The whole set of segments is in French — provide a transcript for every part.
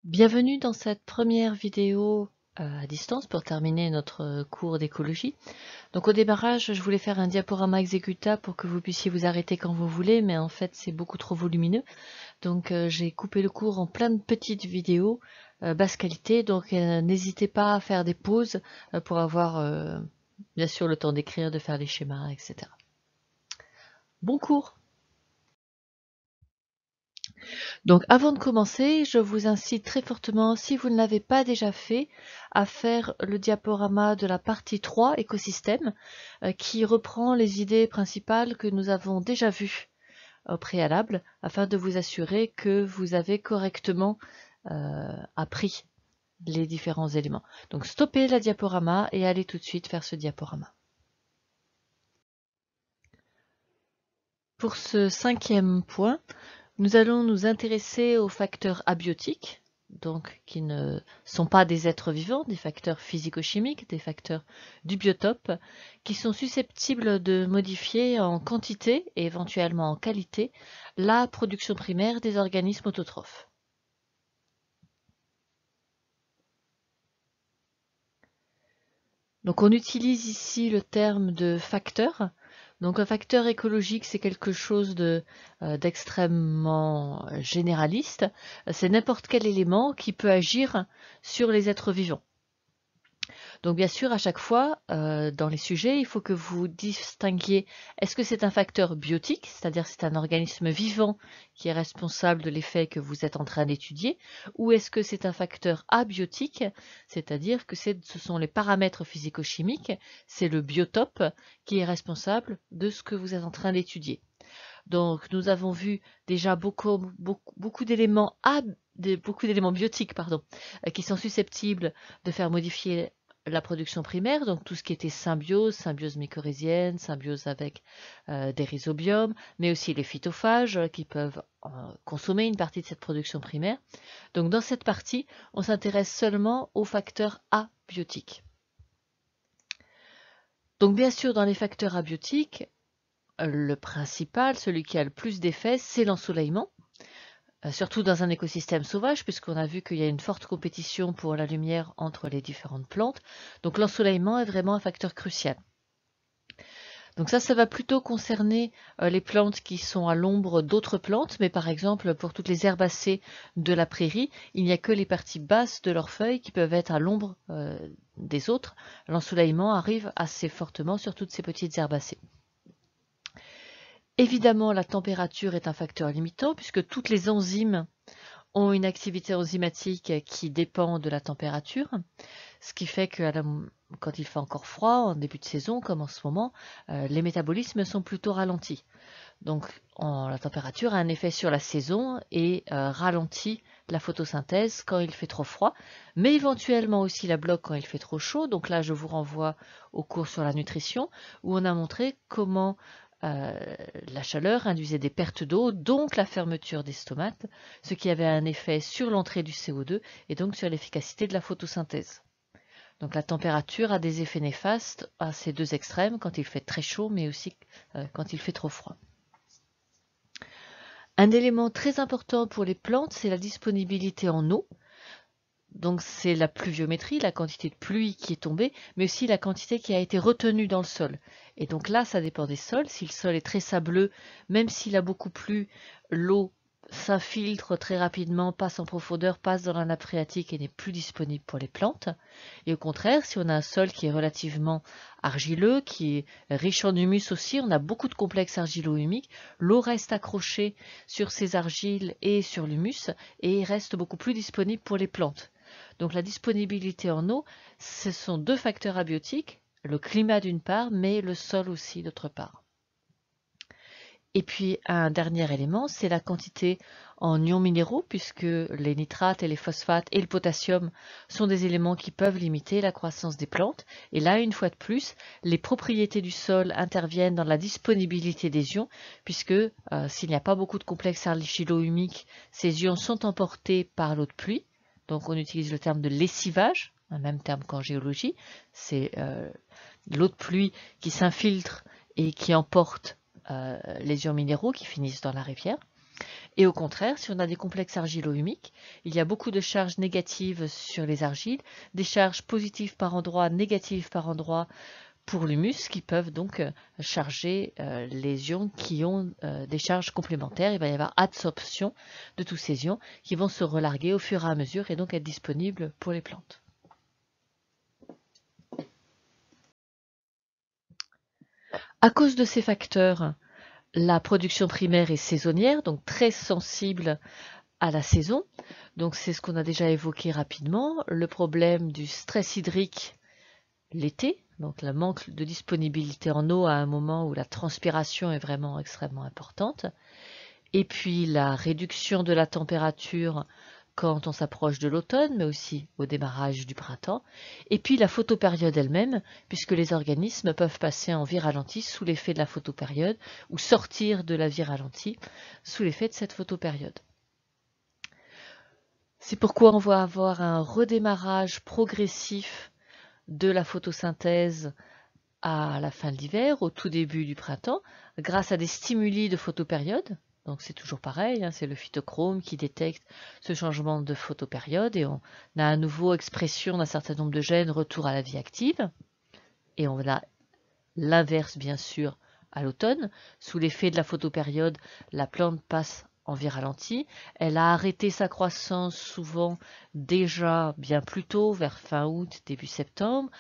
Bienvenue dans cette première vidéo à distance pour terminer notre cours d'écologie. Donc au démarrage, je voulais faire un diaporama exécutable pour que vous puissiez vous arrêter quand vous voulez, mais en fait c'est beaucoup trop volumineux. Donc j'ai coupé le cours en plein de petites vidéos basse qualité, donc n'hésitez pas à faire des pauses pour avoir bien sûr le temps d'écrire, de faire les schémas, etc. Bon cours! Donc avant de commencer, je vous incite très fortement, si vous ne l'avez pas déjà fait, à faire le diaporama de la partie 3, écosystème, qui reprend les idées principales que nous avons déjà vues au préalable, afin de vous assurer que vous avez correctement appris les différents éléments. Donc stoppez la diaporama et allez tout de suite faire ce diaporama. Pour ce 5e point, nous allons nous intéresser aux facteurs abiotiques, donc qui ne sont pas des êtres vivants, des facteurs physico-chimiques, des facteurs du biotope, qui sont susceptibles de modifier en quantité et éventuellement en qualité la production primaire des organismes autotrophes. Donc on utilise ici le terme de facteur. Donc un facteur écologique, c'est quelque chose d'extrêmement généraliste. C'est n'importe quel élément qui peut agir sur les êtres vivants. Donc bien sûr, à chaque fois, dans les sujets, il faut que vous distinguiez, est-ce que c'est un facteur biotique, c'est-à-dire c'est un organisme vivant qui est responsable de l'effet que vous êtes en train d'étudier, ou est-ce que c'est un facteur abiotique, c'est-à-dire que ce sont les paramètres physico-chimiques, c'est le biotope qui est responsable de ce que vous êtes en train d'étudier. Donc nous avons vu déjà beaucoup d'éléments biotiques qui sont susceptibles de faire modifier la production primaire, donc tout ce qui était symbiose mycorhizienne, symbiose avec des rhizobiums, mais aussi les phytophages qui peuvent consommer une partie de cette production primaire. Donc dans cette partie, on s'intéresse seulement aux facteurs abiotiques. Donc bien sûr, dans les facteurs abiotiques, le principal, celui qui a le plus d'effets, c'est l'ensoleillement, surtout dans un écosystème sauvage, puisqu'on a vu qu'il y a une forte compétition pour la lumière entre les différentes plantes. Donc l'ensoleillement est vraiment un facteur crucial. Donc ça va plutôt concerner les plantes qui sont à l'ombre d'autres plantes, mais par exemple pour toutes les herbacées de la prairie, il n'y a que les parties basses de leurs feuilles qui peuvent être à l'ombre des autres. L'ensoleillement arrive assez fortement sur toutes ces petites herbacées. Évidemment, la température est un facteur limitant puisque toutes les enzymes ont une activité enzymatique qui dépend de la température, ce qui fait que quand il fait encore froid, en début de saison, comme en ce moment, les métabolismes sont plutôt ralentis. Donc la température a un effet sur la saison et ralentit la photosynthèse quand il fait trop froid, mais éventuellement aussi la bloque quand il fait trop chaud. Donc là, je vous renvoie au cours sur la nutrition, où on a montré comment la chaleur induisait des pertes d'eau, donc la fermeture des stomates, ce qui avait un effet sur l'entrée du CO2 et donc sur l'efficacité de la photosynthèse. Donc la température a des effets néfastes à ces deux extrêmes, quand il fait très chaud, mais aussi quand il fait trop froid. Un élément très important pour les plantes, c'est la disponibilité en eau. Donc c'est la pluviométrie, la quantité de pluie qui est tombée, mais aussi la quantité qui a été retenue dans le sol. Et donc là, ça dépend des sols. Si le sol est très sableux, même s'il a beaucoup plu, l'eau s'infiltre très rapidement, passe en profondeur, passe dans la nappe phréatique et n'est plus disponible pour les plantes. Et au contraire, si on a un sol qui est relativement argileux, qui est riche en humus aussi, on a beaucoup de complexes argilo-humiques, l'eau reste accrochée sur ces argiles et sur l'humus et reste beaucoup plus disponible pour les plantes. Donc la disponibilité en eau, ce sont deux facteurs abiotiques, le climat d'une part, mais le sol aussi d'autre part. Et puis un dernier élément, c'est la quantité en ions minéraux, puisque les nitrates et les phosphates et le potassium sont des éléments qui peuvent limiter la croissance des plantes. Et là, une fois de plus, les propriétés du sol interviennent dans la disponibilité des ions, puisque s'il n'y a pas beaucoup de complexes argilo-humiques, ces ions sont emportés par l'eau de pluie. Donc on utilise le terme de lessivage, un même terme qu'en géologie. C'est l'eau de pluie qui s'infiltre et qui emporte les ions minéraux qui finissent dans la rivière. Et au contraire, si on a des complexes argilo-humiques, il y a beaucoup de charges négatives sur les argiles, des charges positives par endroit, négatives par endroit pour l'humus, qui peuvent donc charger les ions qui ont des charges complémentaires. Il va y avoir adsorption de tous ces ions qui vont se relarguer au fur et à mesure et donc être disponibles pour les plantes. À cause de ces facteurs, la production primaire est saisonnière, donc très sensible à la saison. Donc c'est ce qu'on a déjà évoqué rapidement, le problème du stress hydrique l'été, donc le manque de disponibilité en eau à un moment où la transpiration est vraiment extrêmement importante. Et puis la réduction de la température quand on s'approche de l'automne, mais aussi au démarrage du printemps. Et puis la photopériode elle-même, puisque les organismes peuvent passer en vie ralentie sous l'effet de la photopériode ou sortir de la vie ralentie sous l'effet de cette photopériode. C'est pourquoi on va avoir un redémarrage progressif de la photosynthèse à la fin de l'hiver, au tout début du printemps, grâce à des stimuli de photopériode. Donc c'est toujours pareil, c'est le phytochrome qui détecte ce changement de photopériode et on a à nouveau expression d'un certain nombre de gènes, retour à la vie active. Et on a l'inverse bien sûr à l'automne. Sous l'effet de la photopériode, la plante passe en vie ralentie. Elle a arrêté sa croissance souvent déjà bien plus tôt, vers fin août, début septembre.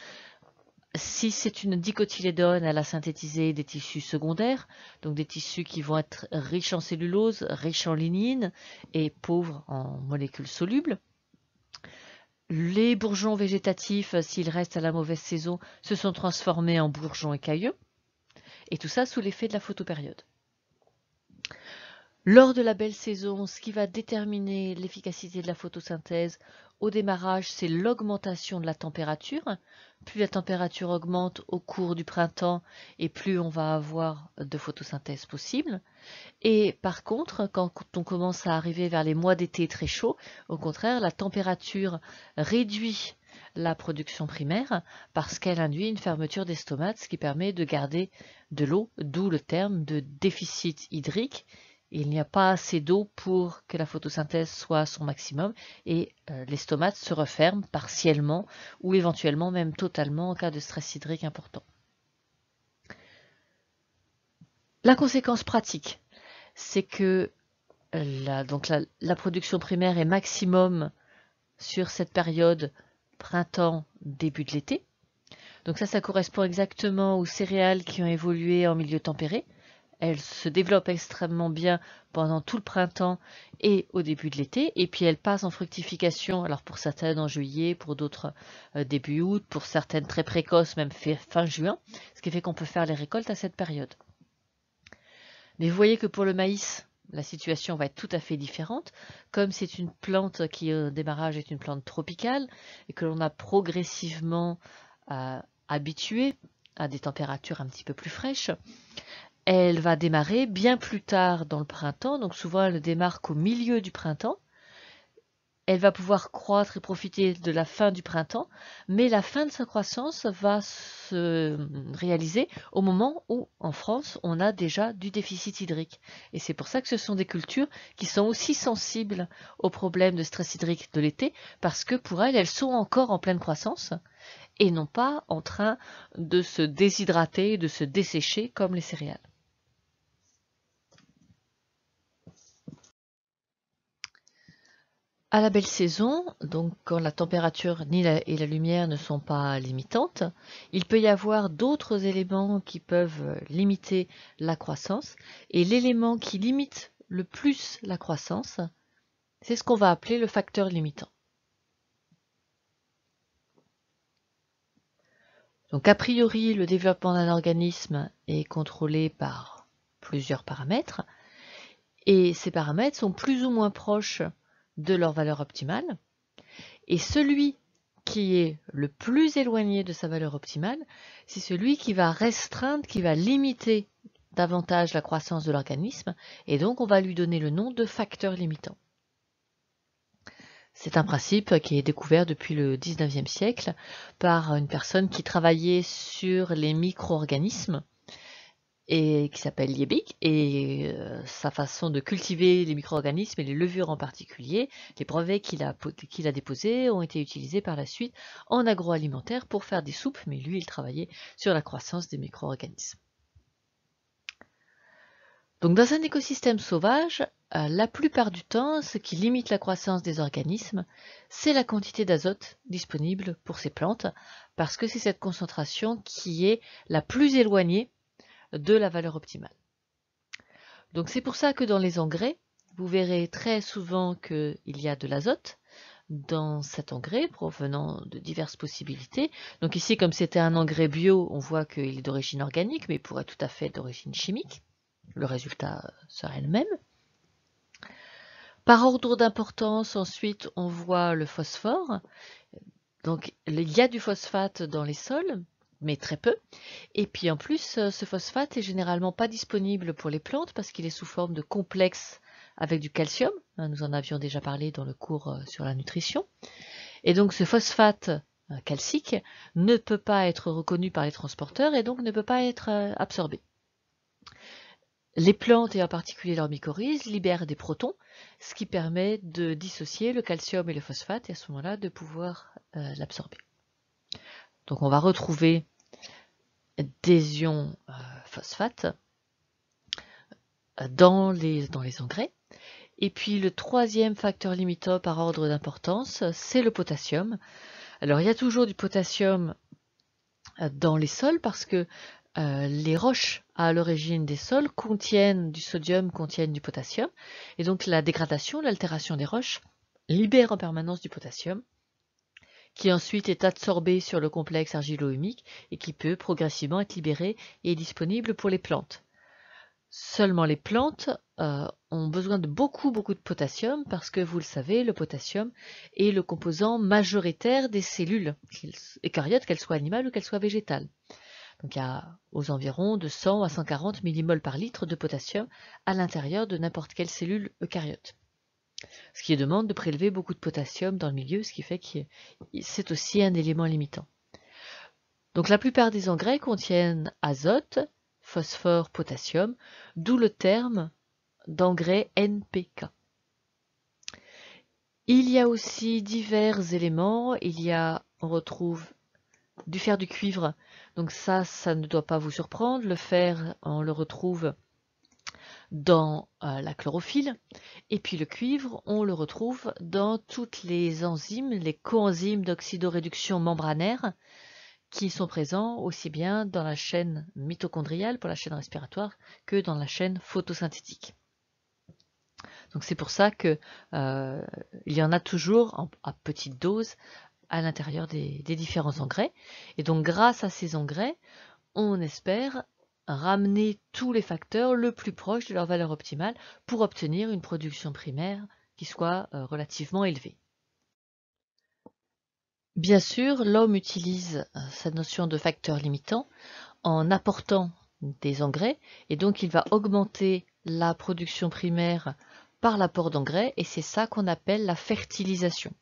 Si c'est une dicotylédone, elle a synthétisé des tissus secondaires, donc des tissus qui vont être riches en cellulose, riches en lignine et pauvres en molécules solubles. Les bourgeons végétatifs, s'ils restent à la mauvaise saison, se sont transformés en bourgeons écailleux, et tout ça sous l'effet de la photopériode. Lors de la belle saison, ce qui va déterminer l'efficacité de la photosynthèse au démarrage, c'est l'augmentation de la température. Plus la température augmente au cours du printemps et plus on va avoir de photosynthèse possible. Et par contre, quand on commence à arriver vers les mois d'été très chauds, au contraire, la température réduit la production primaire parce qu'elle induit une fermeture des stomates, ce qui permet de garder de l'eau, d'où le terme de déficit hydrique. Il n'y a pas assez d'eau pour que la photosynthèse soit à son maximum et les stomates se referment partiellement ou éventuellement même totalement en cas de stress hydrique important. La conséquence pratique, c'est que la production primaire est maximum sur cette période printemps, début de l'été. Donc ça correspond exactement aux céréales qui ont évolué en milieu tempéré. Elles se développent extrêmement bien pendant tout le printemps et au début de l'été. Et puis elles passent en fructification, alors pour certaines en juillet, pour d'autres début août, pour certaines très précoces, même fin juin. Ce qui fait qu'on peut faire les récoltes à cette période. Mais vous voyez que pour le maïs, la situation va être tout à fait différente. Comme c'est une plante qui au démarrage est une plante tropicale et que l'on a progressivement habitué à des températures un petit peu plus fraîches, elle va démarrer bien plus tard dans le printemps, donc souvent elle démarre qu'au milieu du printemps. Elle va pouvoir croître et profiter de la fin du printemps, mais la fin de sa croissance va se réaliser au moment où, en France, on a déjà du déficit hydrique. Et c'est pour ça que ce sont des cultures qui sont aussi sensibles aux problèmes de stress hydrique de l'été, parce que pour elles, elles sont encore en pleine croissance et non pas en train de se déshydrater, de se dessécher comme les céréales. À la belle saison, donc quand la température et la lumière ne sont pas limitantes, il peut y avoir d'autres éléments qui peuvent limiter la croissance. Et l'élément qui limite le plus la croissance, c'est ce qu'on va appeler le facteur limitant. Donc a priori, le développement d'un organisme est contrôlé par plusieurs paramètres. Et ces paramètres sont plus ou moins proches de leur valeur optimale. Et celui qui est le plus éloigné de sa valeur optimale, c'est celui qui va restreindre, qui va limiter davantage la croissance de l'organisme, et donc on va lui donner le nom de facteur limitant. C'est un principe qui est découvert depuis le 19e siècle par une personne qui travaillait sur les micro-organismes et qui s'appelle Liebig, et sa façon de cultiver les micro-organismes et les levures en particulier, les brevets qu'il a déposés ont été utilisés par la suite en agroalimentaire pour faire des soupes, mais lui il travaillait sur la croissance des micro-organismes. Donc dans un écosystème sauvage, la plupart du temps, ce qui limite la croissance des organismes, c'est la quantité d'azote disponible pour ces plantes, parce que c'est cette concentration qui est la plus éloignée de la valeur optimale. Donc c'est pour ça que dans les engrais, vous verrez très souvent qu'il y a de l'azote dans cet engrais provenant de diverses possibilités. Donc ici, comme c'était un engrais bio, on voit qu'il est d'origine organique, mais il pourrait tout à fait être d'origine chimique. Le résultat serait le même. Par ordre d'importance, ensuite, on voit le phosphore. Donc il y a du phosphate dans les sols, mais très peu. Et puis en plus, ce phosphate est généralement pas disponible pour les plantes parce qu'il est sous forme de complexe avec du calcium. Nous en avions déjà parlé dans le cours sur la nutrition. Et donc ce phosphate calcique ne peut pas être reconnu par les transporteurs et donc ne peut pas être absorbé. Les plantes, et en particulier leurs mycorhizes, libèrent des protons, ce qui permet de dissocier le calcium et le phosphate et à ce moment-là de pouvoir l'absorber. Donc on va retrouver des ions phosphate dans les engrais. Et puis le troisième facteur limitant par ordre d'importance, c'est le potassium. Alors il y a toujours du potassium dans les sols parce que les roches à l'origine des sols contiennent du sodium, contiennent du potassium. Et donc la dégradation, l'altération des roches libère en permanence du potassium qui ensuite est absorbé sur le complexe argilo-humique et qui peut progressivement être libéré et disponible pour les plantes. Seulement les plantes ont besoin de beaucoup de potassium parce que vous le savez, le potassium est le composant majoritaire des cellules eucaryotes, qu'elles soient animales ou qu'elles soient végétales. Donc il y a aux environs de 100 à 140 millimoles par litre de potassium à l'intérieur de n'importe quelle cellule eucaryote. Ce qui demande de prélever beaucoup de potassium dans le milieu, ce qui fait que c'est aussi un élément limitant. Donc la plupart des engrais contiennent azote, phosphore, potassium, d'où le terme d'engrais NPK. Il y a aussi divers éléments, on retrouve du fer, du cuivre, donc ça ne doit pas vous surprendre. Le fer, on le retrouve dans la chlorophylle, et puis le cuivre, on le retrouve dans toutes les enzymes, les coenzymes d'oxydoréduction membranaire, qui sont présents aussi bien dans la chaîne mitochondriale pour la chaîne respiratoire que dans la chaîne photosynthétique. Donc c'est pour ça que il y en a toujours à petite dose à l'intérieur des différents engrais. Et donc grâce à ces engrais, on espère ramener tous les facteurs le plus proche de leur valeur optimale pour obtenir une production primaire qui soit relativement élevée. Bien sûr, l'homme utilise cette notion de facteur limitant en apportant des engrais et donc il va augmenter la production primaire par l'apport d'engrais et c'est ça qu'on appelle la fertilisation.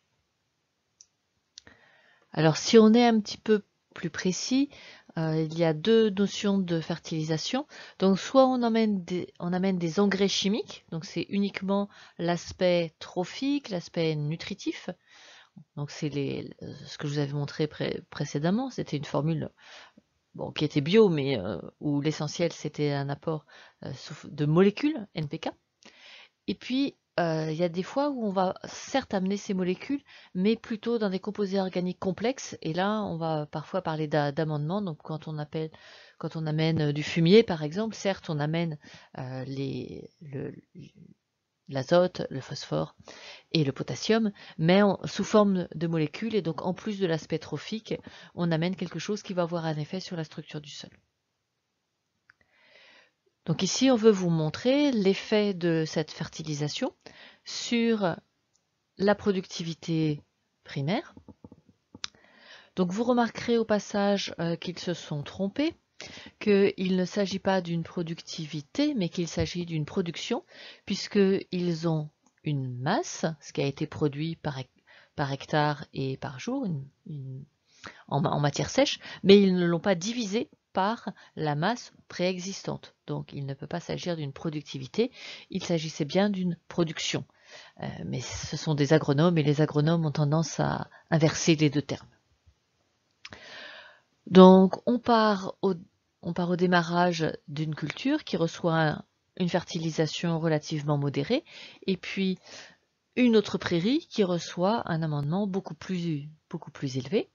Alors si on est un petit peu plus précis, il y a deux notions de fertilisation. Donc soit on amène des engrais chimiques, donc c'est uniquement l'aspect trophique, l'aspect nutritif. Donc c'est ce que je vous avais montré précédemment, c'était une formule qui était bio, mais où l'essentiel c'était un apport de molécules NPK. Et puis il y a des fois où on va certes amener ces molécules, mais plutôt dans des composés organiques complexes. Et là, on va parfois parler d'amendement. Donc quand on amène du fumier, par exemple, certes on amène l'azote, le phosphore et le potassium, mais sous forme de molécules, et donc en plus de l'aspect trophique, on amène quelque chose qui va avoir un effet sur la structure du sol. Donc ici, on veut vous montrer l'effet de cette fertilisation sur la productivité primaire. Donc vous remarquerez au passage qu'ils se sont trompés, qu'il ne s'agit pas d'une productivité, mais qu'il s'agit d'une production, puisqu'ils ont une masse, ce qui a été produit par hectare et par jour, en matière sèche, mais ils ne l'ont pas divisé par la masse préexistante. Donc il ne peut pas s'agir d'une productivité, il s'agissait bien d'une production. Mais ce sont des agronomes et les agronomes ont tendance à inverser les deux termes. Donc on part au démarrage d'une culture qui reçoit une fertilisation relativement modérée et puis une autre prairie qui reçoit un amendement beaucoup plus élevé.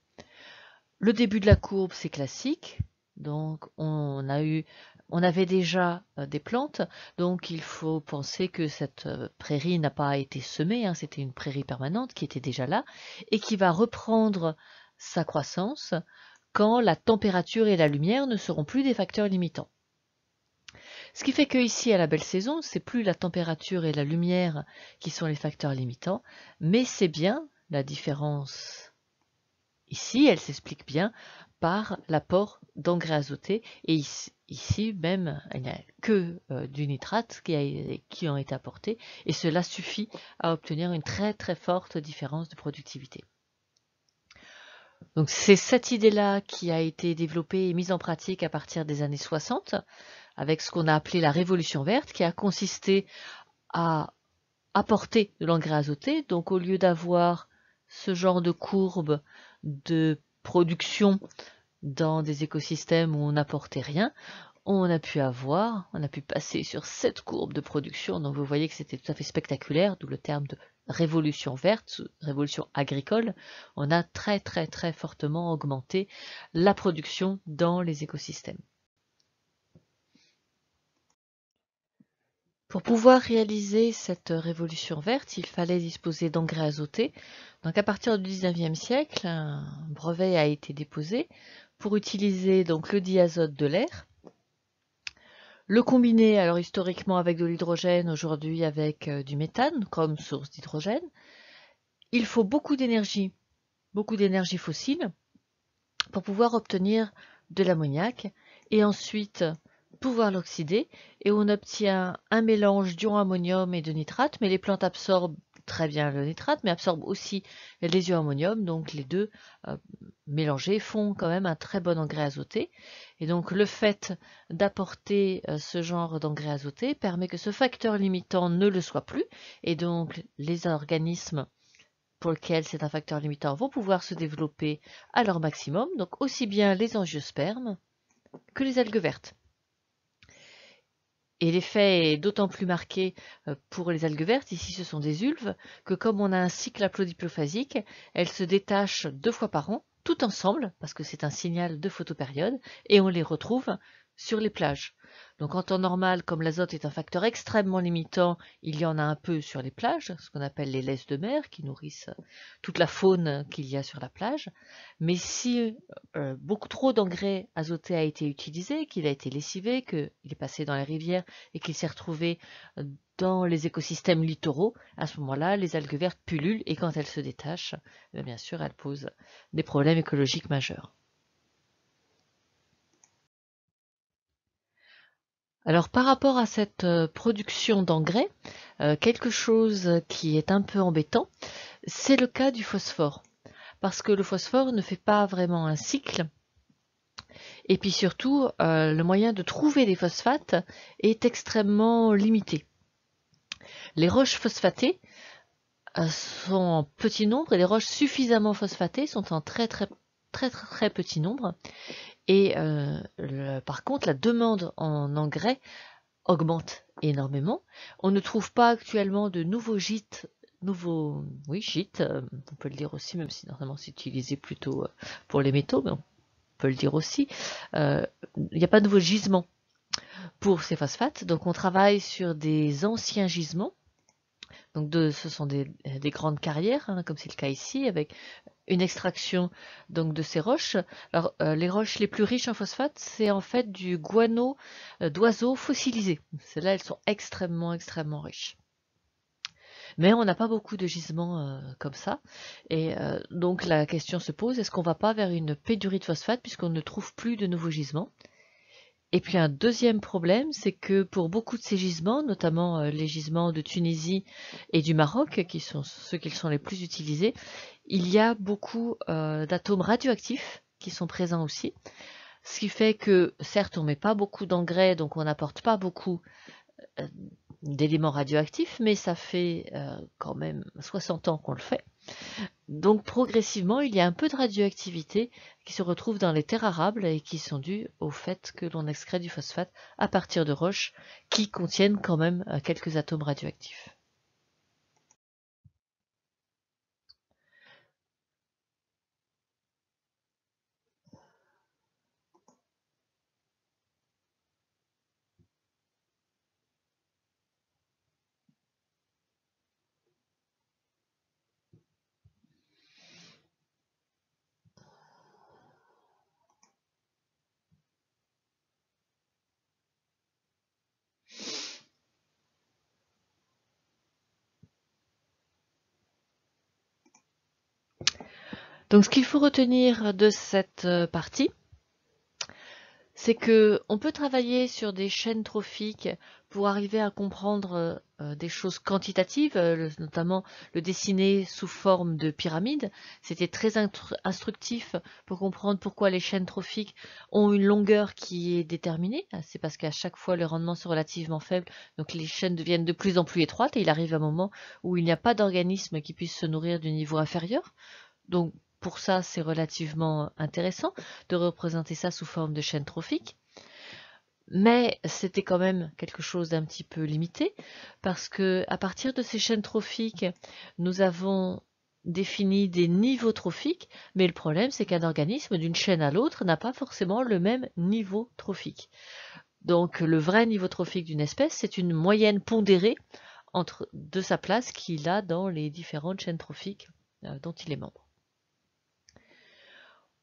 Le début de la courbe, c'est classique. Donc, on avait déjà des plantes. Donc, il faut penser que cette prairie n'a pas été semée. C'était une prairie permanente qui était déjà là et qui va reprendre sa croissance quand la température et la lumière ne seront plus des facteurs limitants. Ce qui fait qu'ici, à la belle saison, c'est plus la température et la lumière qui sont les facteurs limitants, mais c'est bien la différence. Ici, elle s'explique bien par l'apport d'engrais azotés, et ici même, il n'y a que du nitrate qui ont été apportés, et cela suffit à obtenir une très très forte différence de productivité. Donc c'est cette idée-là qui a été développée et mise en pratique à partir des années 60, avec ce qu'on a appelé la révolution verte, qui a consisté à apporter de l'engrais azoté. Donc au lieu d'avoir ce genre de courbe de production dans des écosystèmes où on n'apportait rien, on a pu passer sur cette courbe de production. Donc vous voyez que c'était tout à fait spectaculaire, d'où le terme de révolution verte, révolution agricole. On a très très très fortement augmenté la production dans les écosystèmes. Pour pouvoir réaliser cette révolution verte, il fallait disposer d'engrais azotés. Donc à partir du 19e siècle, un brevet a été déposé pour utiliser donc le diazote de l'air, le combiner alors historiquement avec de l'hydrogène, aujourd'hui avec du méthane comme source d'hydrogène. Il faut beaucoup d'énergie fossile pour pouvoir obtenir de l'ammoniac et ensuite pouvoir l'oxyder, et on obtient un mélange d'ion-ammonium et de nitrate, mais les plantes absorbent très bien le nitrate, mais absorbent aussi les ions-ammonium, donc les deux mélangés font quand même un très bon engrais azoté. Et donc le fait d'apporter ce genre d'engrais azoté permet que ce facteur limitant ne le soit plus, et donc les organismes pour lesquels c'est un facteur limitant vont pouvoir se développer à leur maximum, donc aussi bien les angiospermes que les algues vertes. Et l'effet est d'autant plus marqué pour les algues vertes, ici ce sont des ulves, que comme on a un cycle apodiplophasique, elles se détachent 2 fois par an, tout ensemble, parce que c'est un signal de photopériode, et on les retrouve sur les plages. Donc en temps normal, comme l'azote est un facteur extrêmement limitant, il y en a un peu sur les plages, ce qu'on appelle les laisses de mer, qui nourrissent toute la faune qu'il y a sur la plage. Mais si beaucoup trop d'engrais azotés a été utilisé, qu'il a été lessivé, qu'il est passé dans les rivières et qu'il s'est retrouvé dans les écosystèmes littoraux, à ce moment-là, les algues vertes pullulent et quand elles se détachent, bien sûr, elles posent des problèmes écologiques majeurs. Alors par rapport à cette production d'engrais, quelque chose qui est un peu embêtant, c'est le cas du phosphore. Parce que le phosphore ne fait pas vraiment un cycle. Et puis surtout, le moyen de trouver des phosphates est extrêmement limité. Les roches phosphatées sont en petit nombre et les roches suffisamment phosphatées sont en très petit nombre. Et par contre, la demande en engrais augmente énormément. On ne trouve pas actuellement de nouveaux gîtes, gîtes, on peut le dire aussi, même si normalement c'est utilisé plutôt pour les métaux, mais on peut le dire aussi. Il n'y a pas de nouveaux gisements pour ces phosphates, donc on travaille sur des anciens gisements. Donc ce sont des grandes carrières, comme c'est le cas ici, avec une extraction donc de ces roches. Alors les roches les plus riches en phosphate, c'est en fait du guano d'oiseaux fossilisés. Celles-là, elles sont extrêmement riches. Mais on n'a pas beaucoup de gisements comme ça. Et donc la question se pose, est-ce qu'on ne va pas vers une pénurie de phosphate puisqu'on ne trouve plus de nouveaux gisements? Et puis un deuxième problème, c'est que pour beaucoup de ces gisements, notamment les gisements de Tunisie et du Maroc, qui sont ceux qui sont les plus utilisés, il y a beaucoup d'atomes radioactifs qui sont présents aussi. Ce qui fait que, certes, on ne met pas beaucoup d'engrais, donc on n'apporte pas beaucoup d'éléments radioactifs, mais ça fait quand même 60 ans qu'on le fait. Donc progressivement, il y a un peu de radioactivité qui se retrouve dans les terres arables et qui sont dues au fait que l'on excrète du phosphate à partir de roches qui contiennent quand même quelques atomes radioactifs. Donc ce qu'il faut retenir de cette partie, c'est que on peut travailler sur des chaînes trophiques pour arriver à comprendre des choses quantitatives, notamment le dessiner sous forme de pyramide. C'était très instructif pour comprendre pourquoi les chaînes trophiques ont une longueur qui est déterminée. C'est parce qu'à chaque fois, les rendements sont relativement faibles, donc les chaînes deviennent de plus en plus étroites et il arrive un moment où il n'y a pas d'organisme qui puisse se nourrir du niveau inférieur. Donc pour ça, c'est relativement intéressant de représenter ça sous forme de chaîne trophique. Mais c'était quand même quelque chose d'un petit peu limité parce que à partir de ces chaînes trophiques, nous avons défini des niveaux trophiques, mais le problème c'est qu'un organisme d'une chaîne à l'autre n'a pas forcément le même niveau trophique. Donc le vrai niveau trophique d'une espèce, c'est une moyenne pondérée de sa place qu'il a dans les différentes chaînes trophiques dont il est membre.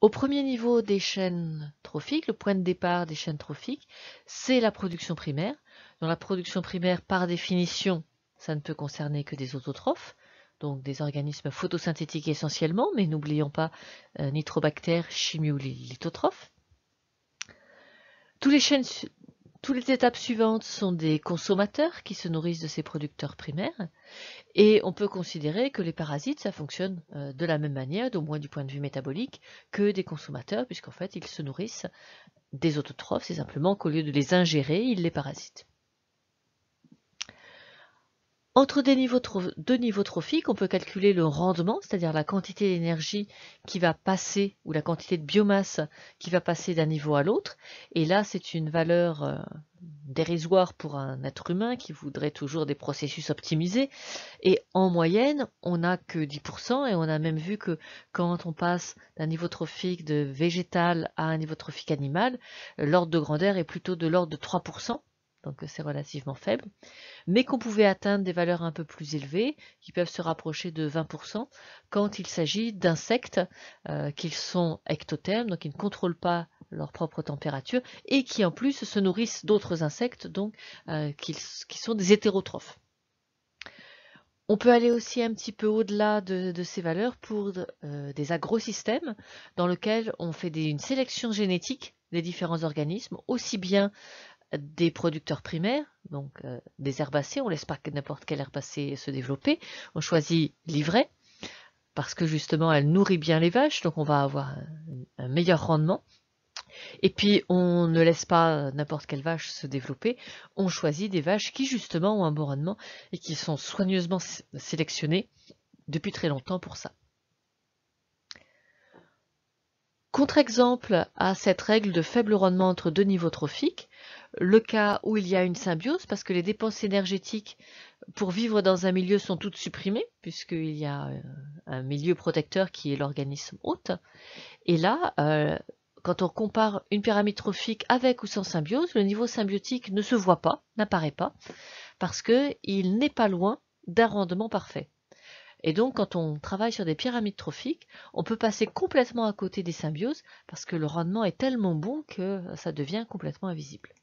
Au premier niveau des chaînes trophiques, le point de départ des chaînes trophiques, c'est la production primaire. Dans la production primaire, par définition, ça ne peut concerner que des autotrophes, donc des organismes photosynthétiques essentiellement, mais n'oublions pas nitrobactères, chimio ou lithotrophes. Toutes les étapes suivantes sont des consommateurs qui se nourrissent de ces producteurs primaires. Et on peut considérer que les parasites, ça fonctionne de la même manière, au moins du point de vue métabolique, que des consommateurs, puisqu'en fait, ils se nourrissent des autotrophes, c'est simplement qu'au lieu de les ingérer, ils les parasitent. Entre deux niveaux trophiques, on peut calculer le rendement, c'est-à-dire la quantité d'énergie qui va passer, ou la quantité de biomasse qui va passer d'un niveau à l'autre. Et là, c'est une valeur dérisoire pour un être humain qui voudrait toujours des processus optimisés. Et en moyenne, on n'a que 10%, et on a même vu que quand on passe d'un niveau trophique de végétal à un niveau trophique animal, l'ordre de grandeur est plutôt de l'ordre de 3%. Donc c'est relativement faible, mais qu'on pouvait atteindre des valeurs un peu plus élevées, qui peuvent se rapprocher de 20%, quand il s'agit d'insectes qui sont ectothermes, donc qui ne contrôlent pas leur propre température, et qui en plus se nourrissent d'autres insectes, donc qui sont des hétérotrophes. On peut aller aussi un petit peu au-delà de ces valeurs pour des agrosystèmes dans lesquels on fait une sélection génétique des différents organismes, aussi bien des producteurs primaires, donc des herbacées, on ne laisse pas n'importe quelle herbacée se développer, on choisit l'ivraie, parce que justement elle nourrit bien les vaches, donc on va avoir un meilleur rendement. Et puis on ne laisse pas n'importe quelle vache se développer, on choisit des vaches qui justement ont un bon rendement et qui sont soigneusement sélectionnées depuis très longtemps pour ça. Contre-exemple à cette règle de faible rendement entre deux niveaux trophiques, le cas où il y a une symbiose, parce que les dépenses énergétiques pour vivre dans un milieu sont toutes supprimées, puisqu'il y a un milieu protecteur qui est l'organisme hôte. Et là, quand on compare une pyramide trophique avec ou sans symbiose, le niveau symbiotique ne se voit pas, n'apparaît pas, parce qu'il n'est pas loin d'un rendement parfait. Et donc, quand on travaille sur des pyramides trophiques, on peut passer complètement à côté des symbioses parce que le rendement est tellement bon que ça devient complètement invisible.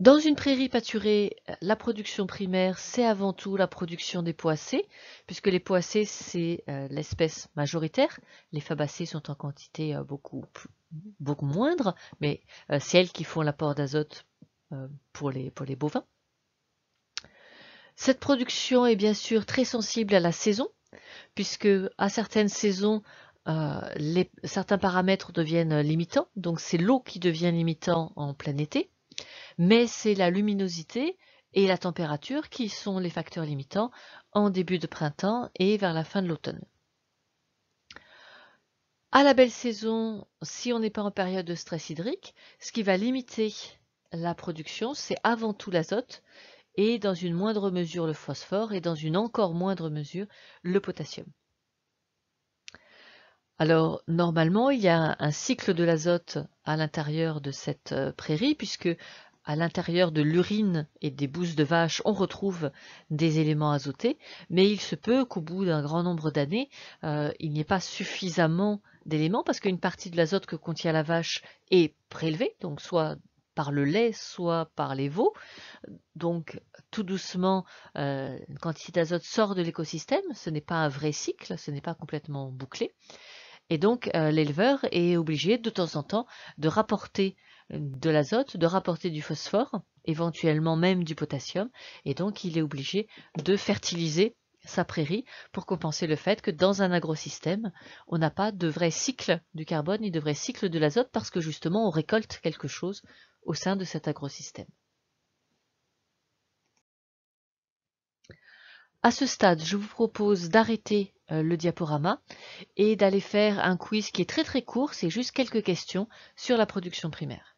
Dans une prairie pâturée, la production primaire, c'est avant tout la production des poacées, puisque les poacées, c'est l'espèce majoritaire. Les fabacées sont en quantité beaucoup moindre, mais c'est elles qui font l'apport d'azote pour les bovins. Cette production est bien sûr très sensible à la saison, puisque à certaines saisons, certains paramètres deviennent limitants, donc c'est l'eau qui devient limitant en plein été, mais c'est la luminosité et la température qui sont les facteurs limitants en début de printemps et vers la fin de l'automne. À la belle saison, si on n'est pas en période de stress hydrique, ce qui va limiter la production, c'est avant tout l'azote et dans une moindre mesure le phosphore et dans une encore moindre mesure le potassium. Alors normalement, il y a un cycle de l'azote à l'intérieur de cette prairie puisque à l'intérieur de l'urine et des bousses de vache, on retrouve des éléments azotés, mais il se peut qu'au bout d'un grand nombre d'années, il n'y ait pas suffisamment d'éléments parce qu'une partie de l'azote que contient la vache est prélevée, donc soit par le lait, soit par les veaux. Donc tout doucement, une quantité d'azote sort de l'écosystème, ce n'est pas un vrai cycle, ce n'est pas complètement bouclé. Et donc l'éleveur est obligé de temps en temps de rapporter de l'azote, de rapporter du phosphore, éventuellement même du potassium, et donc il est obligé de fertiliser sa prairie pour compenser le fait que dans un agrosystème, on n'a pas de vrai cycle du carbone ni de vrai cycle de l'azote parce que justement on récolte quelque chose au sein de cet agrosystème. À ce stade, je vous propose d'arrêter le diaporama et d'aller faire un quiz qui est très très court, c'est juste quelques questions sur la production primaire.